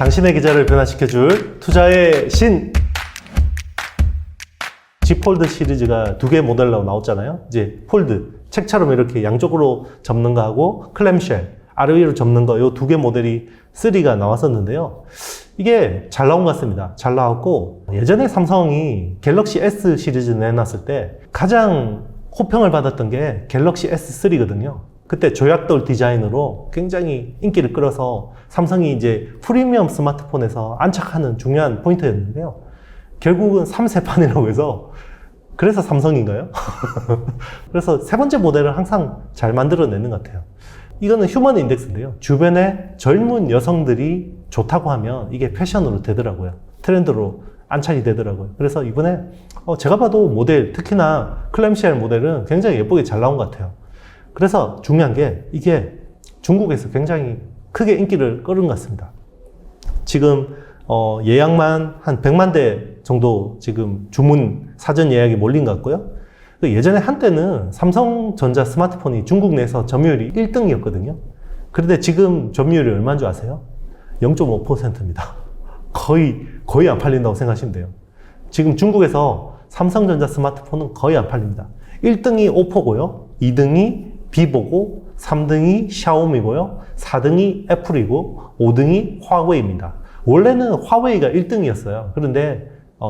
당신의 계좌를 변화시켜줄 투자의 신! G 폴드 시리즈가 두 개 모델로 나왔잖아요. 이제 폴드, 책처럼 이렇게 양쪽으로 접는 거 하고 클램쉘, 아래 위로 접는 거, 요 두 개 모델이 3가 나왔었는데요. 이게 잘 나온 것 같습니다. 잘 나왔고, 예전에 삼성이 갤럭시 S 시리즈 내놨을 때 가장 호평을 받았던 게 갤럭시 S3거든요. 그때 조약돌 디자인으로 굉장히 인기를 끌어서 삼성이 이제 프리미엄 스마트폰에서 안착하는 중요한 포인트였는데요. 결국은 3세판이라고 해서 그래서 삼성인가요? 그래서 세 번째 모델을 항상 잘 만들어내는 것 같아요. 이거는 휴먼 인덱스인데요. 주변에 젊은 여성들이 좋다고 하면 이게 패션으로 되더라고요. 트렌드로 안착이 되더라고요. 그래서 이번에 제가 봐도 모델, 특히나 클램쉘 모델은 굉장히 예쁘게 잘 나온 것 같아요. 그래서 중요한 게 이게 중국에서 굉장히 크게 인기를 끌은 것 같습니다. 지금 예약만 한 100만 대 정도 지금 주문 사전 예약이 몰린 것 같고요. 예전에 한때는 삼성전자 스마트폰이 중국 내에서 점유율이 1등이었거든요. 그런데 지금 점유율이 얼마인 줄 아세요? 0.5%입니다. 거의 안 팔린다고 생각하시면 돼요. 지금 중국에서 삼성전자 스마트폰은 거의 안 팔립니다. 1등이 오포고요. 2등이 비보고 3등이 샤오미고요. 4등이 애플이고 5등이 화웨이입니다. 원래는 화웨이가 1등이었어요. 그런데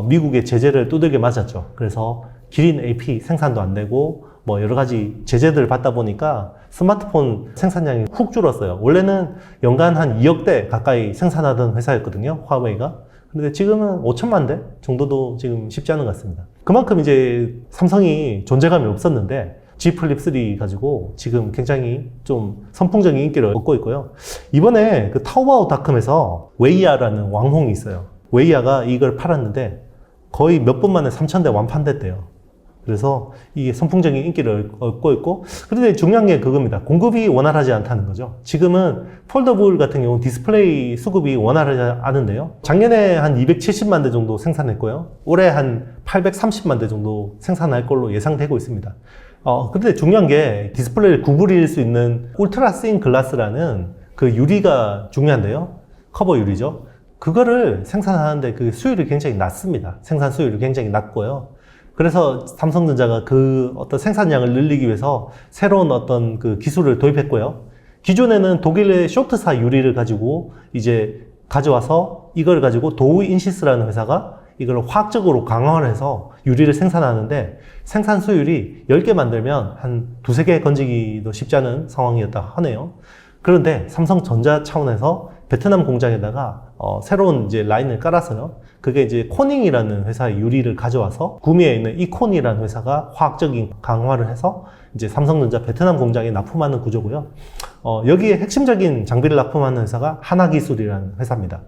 미국의 제재를 두들겨 맞았죠. 그래서 기린 AP 생산도 안 되고 뭐 여러 가지 제재들을 받다 보니까 스마트폰 생산량이 훅 줄었어요. 원래는 연간 한 2억 대 가까이 생산하던 회사였거든요. 화웨이가. 그런데 지금은 5천만 대 정도도 지금 쉽지 않은 것 같습니다. 그만큼 이제 삼성이 존재감이 없었는데 G 플립 3 가지고 지금 굉장히 좀 선풍적인 인기를 얻고 있고요. 이번에 그 타오바오닷컴에서 웨이야라는 왕홍이 있어요. 웨이야가 이걸 팔았는데 거의 몇 분 만에 3,000대 완판됐대요. 그래서 이게 선풍적인 인기를 얻고 있고, 그런데 중요한 게 그겁니다. 공급이 원활하지 않다는 거죠. 지금은 폴더블 같은 경우 디스플레이 수급이 원활하지 않은데요. 작년에 한 270만 대 정도 생산했고요. 올해 한 830만 대 정도 생산할 걸로 예상되고 있습니다. 근데 중요한 게 디스플레이를 구부릴 수 있는 울트라 스인 글라스라는 그 유리가 중요한데요. 커버 유리죠. 그거를 생산하는데 그 수율이 굉장히 낮습니다. 생산 수율이 굉장히 낮고요. 그래서 삼성전자가 그 어떤 생산량을 늘리기 위해서 새로운 어떤 그 기술을 도입했고요. 기존에는 독일의 쇼트사 유리를 가지고 이제 가져와서 이걸 가지고 도우 인시스라는 회사가 이걸 화학적으로 강화를 해서 유리를 생산하는데 생산 수율이 10개 만들면 한 2-3개 건지기도 쉽지 않은 상황이었다 하네요. 그런데 삼성전자 차원에서 베트남 공장에다가 새로운 이제 라인을 깔았어요. 그게 이제 코닝이라는 회사의 유리를 가져와서 구미에 있는 이콘이라는 회사가 화학적인 강화를 해서 이제 삼성전자 베트남 공장에 납품하는 구조고요. 여기에 핵심적인 장비를 납품하는 회사가 하나기술이라는 회사입니다.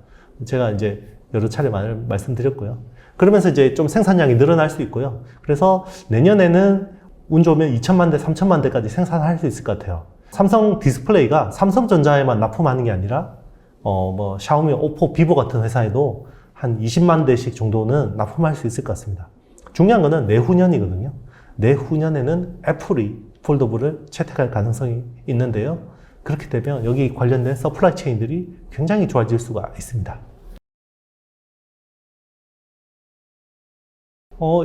제가 이제 여러 차례 말씀드렸고요. 그러면서 이제 좀 생산량이 늘어날 수 있고요. 그래서 내년에는 운 좋으면 2천만 대, 3천만 대까지 생산할 수 있을 것 같아요. 삼성 디스플레이가 삼성전자에만 납품하는 게 아니라 뭐 샤오미, 오포, 비보 같은 회사에도 한 20만 대씩 정도는 납품할 수 있을 것 같습니다. 중요한 거는 내후년이거든요. 내후년에는 애플이 폴더블을 채택할 가능성이 있는데요. 그렇게 되면 여기 관련된 서플라이 체인들이 굉장히 좋아질 수가 있습니다.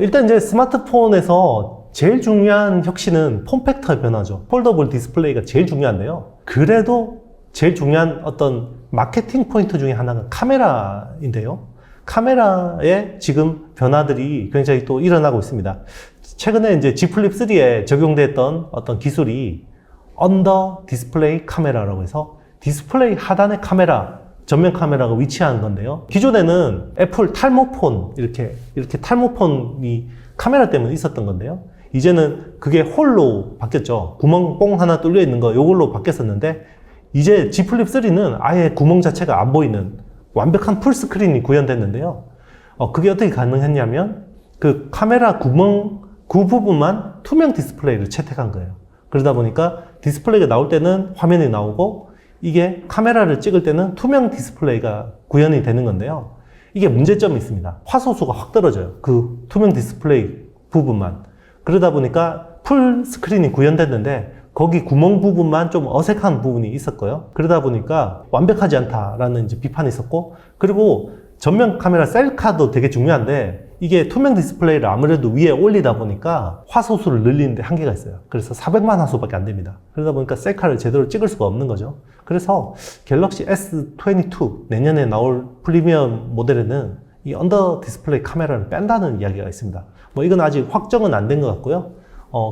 일단 이제 스마트폰에서 제일 중요한 혁신은 폼팩터 변화죠. 폴더블 디스플레이가 제일 중요한데요. 그래도 제일 중요한 어떤 마케팅 포인트 중에 하나가 카메라인데요. 카메라에 지금 변화들이 굉장히 또 일어나고 있습니다. 최근에 이제 G 플립 3에 적용됐던 어떤 기술이 언더 디스플레이 카메라라고 해서 디스플레이 하단에 카메라, 전면 카메라가 위치한 건데요. 기존에는 애플 탈모폰, 이렇게 탈모폰이 카메라 때문에 있었던 건데요. 이제는 그게 홀로 바뀌었죠. 구멍 뽕 하나 뚫려 있는 거, 요걸로 바뀌었었는데, 이제 G 플립 3는 아예 구멍 자체가 안 보이는 완벽한 풀스크린이 구현됐는데요. 그게 어떻게 가능했냐면, 그 카메라 구멍, 그 부분만 투명 디스플레이를 채택한 거예요. 그러다 보니까 디스플레이가 나올 때는 화면이 나오고, 이게 카메라를 찍을 때는 투명 디스플레이가 구현이 되는 건데요. 이게 문제점이 있습니다. 화소수가 확 떨어져요. 그 투명 디스플레이 부분만. 그러다 보니까 풀 스크린이 구현됐는데 거기 구멍 부분만 좀 어색한 부분이 있었고요. 그러다 보니까 완벽하지 않다라는 이제 비판이 있었고, 그리고 전면 카메라 셀카도 되게 중요한데 이게 투명 디스플레이를 아무래도 위에 올리다 보니까 화소수를 늘리는데 한계가 있어요. 그래서 400만 화소밖에 안 됩니다. 그러다 보니까 셀카를 제대로 찍을 수가 없는 거죠. 그래서 갤럭시 S22 내년에 나올 프리미엄 모델에는 이 언더 디스플레이 카메라를 뺀다는 이야기가 있습니다. 뭐 이건 아직 확정은 안 된 것 같고요.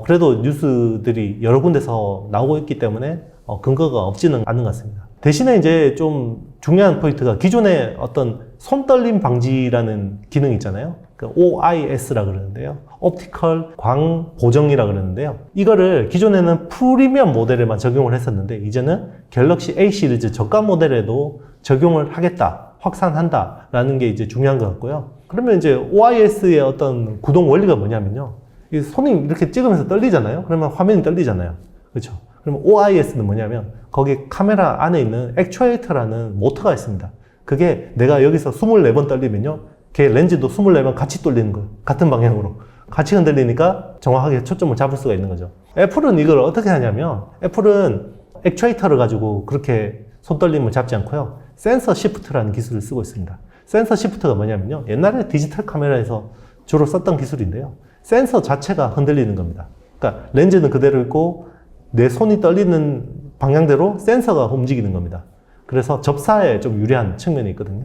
그래도 뉴스들이 여러 군데서 나오고 있기 때문에 근거가 없지는 않은 것 같습니다. 대신에 이제 좀 중요한 포인트가 기존의 어떤 손떨림 방지라는 기능이 있잖아요. 그 OIS라 그러는데요. 옵티컬 광 보정이라 그러는데요. 이거를 기존에는 프리미엄 모델에만 적용을 했었는데 이제는 갤럭시 A 시리즈 저가 모델에도 적용을 하겠다, 확산한다라는 게 이제 중요한 것 같고요. 그러면 이제 OIS의 어떤 구동 원리가 뭐냐면요. 이 손이 이렇게 찍으면서 떨리잖아요. 그러면 화면이 떨리잖아요. 그렇죠? 그러면 OIS는 뭐냐면 거기 카메라 안에 있는 액추에이터라는 모터가 있습니다. 그게 내가 여기서 24번 떨리면요. 걔 렌즈도 24번 같이 돌리는 거예요. 같은 방향으로. 같이 흔들리니까 정확하게 초점을 잡을 수가 있는 거죠. 애플은 이걸 어떻게 하냐면 애플은 액추에이터를 가지고 그렇게 손떨림을 잡지 않고요. 센서 시프트라는 기술을 쓰고 있습니다. 센서 시프트가 뭐냐면요. 옛날에 디지털 카메라에서 주로 썼던 기술인데요. 센서 자체가 흔들리는 겁니다. 그러니까 렌즈는 그대로 있고 내 손이 떨리는 방향대로 센서가 움직이는 겁니다. 그래서 접사에 좀 유리한 측면이 있거든요.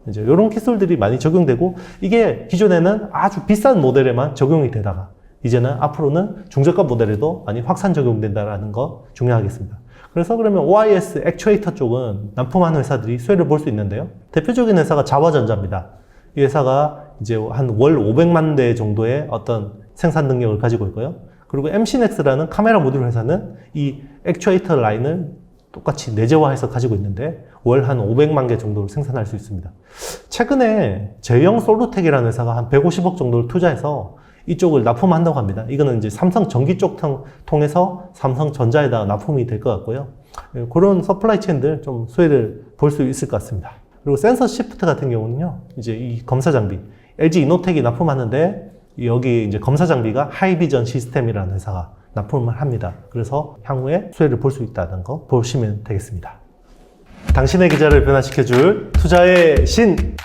이제 이런 기술들이 많이 적용되고 이게 기존에는 아주 비싼 모델에만 적용이 되다가 이제는 앞으로는 중저가 모델에도 많이 확산 적용된다는 거 중요하겠습니다. 그래서 그러면 OIS 액추에이터 쪽은 납품하는 회사들이 수혜를 볼 수 있는데요. 대표적인 회사가 자화전자입니다. 이 회사가 이제 한 월 500만 대 정도의 어떤 생산 능력을 가지고 있고요. 그리고 MC넥스라는 카메라 모듈 회사는 이 액추에이터 라인을 똑같이 내재화해서 가지고 있는데 월 한 500만 개 정도를 생산할 수 있습니다. 최근에 제형 솔루텍이라는 회사가 한 150억 정도를 투자해서 이쪽을 납품한다고 합니다. 이거는 이제 삼성 전기 쪽 통해서 삼성전자에다가 납품이 될 것 같고요. 그런 서플라이 체인들 좀 수혜를 볼 수 있을 것 같습니다. 그리고 센서 시프트 같은 경우는요, 이제 이 검사 장비, LG 이노텍이 납품하는데 여기 이제 검사 장비가 하이비전 시스템이라는 회사가 납품을 합니다. 그래서 향후에 수혜를 볼 수 있다는 거 보시면 되겠습니다. 당신의 계좌를 변화시켜줄 투자의 신!